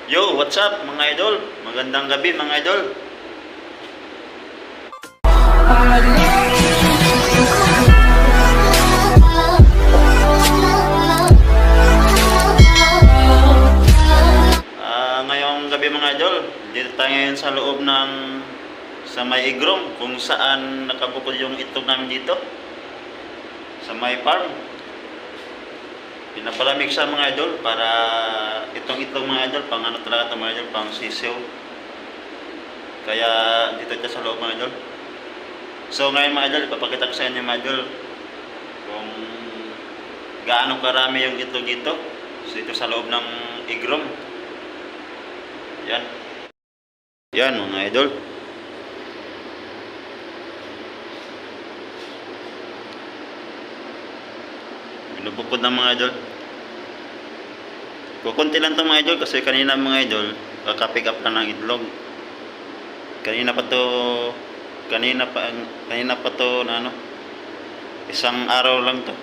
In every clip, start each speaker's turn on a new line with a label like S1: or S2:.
S1: Yo, what's up mga idol? Magandang gabi mga idol. Ngayong gabi mga idol, dito tayo ngayon sa loob ng sa may igrong kung saan nakabukod yung itlog namin dito sa may farm. Pinapalamig siya mga idol para itong itlog mga idol, pang ano talaga ito mga idol, pang sisiw. Kaya dito ito sa loob mga idol. So ngayon mga idol, ipapakita ko sa inyo mga idol kung gaano karami yung itlog dito. So ito sa loob ng igrong. Yan. Yan mga idol. Binubukod ng mga idol. Kukunti lang ito mga idol kasi kanina mga idol kaka-pick up lang ng itlog. Kanina pa to na ano, isang araw lang to.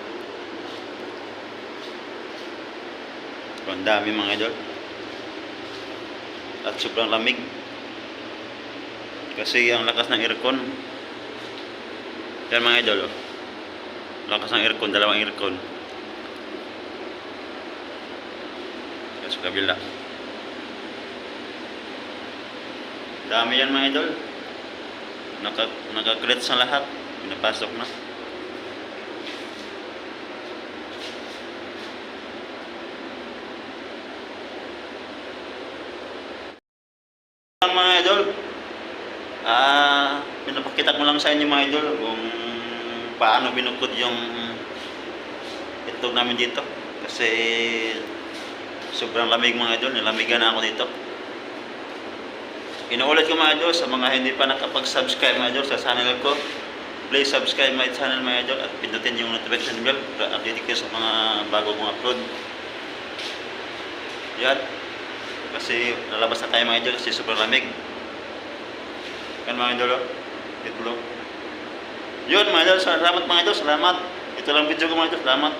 S1: Ang dami mga idol. At sobrang lamig. Kasi ang lakas ng aircon. Yan mga idol. Oh. Lakas ng aircon, dalawang aircon. Yan sa kabila. Dami yan mga idol. Naka-cleats na lahat. Pinapasok na. Mga idol, pinapakita ko lang sa inyo mga idol kung paano binukod yung itlog namin dito kasi sobrang lamig mga idol, nilamigan na ako dito. Inuulit ko mga idol sa mga hindi pa nakapag-subscribe mga idol sa channel ko, please subscribe my channel mga idol at pindutin yung notification bell para update kayo sa mga bago kong upload. Yan. Kasi lalabas na tayo mga idol kasi super lamig. Yan mga idol, itlog. Yun mga idol, salamat mga idol, salamat. Ito lang video ko mga idol, salamat.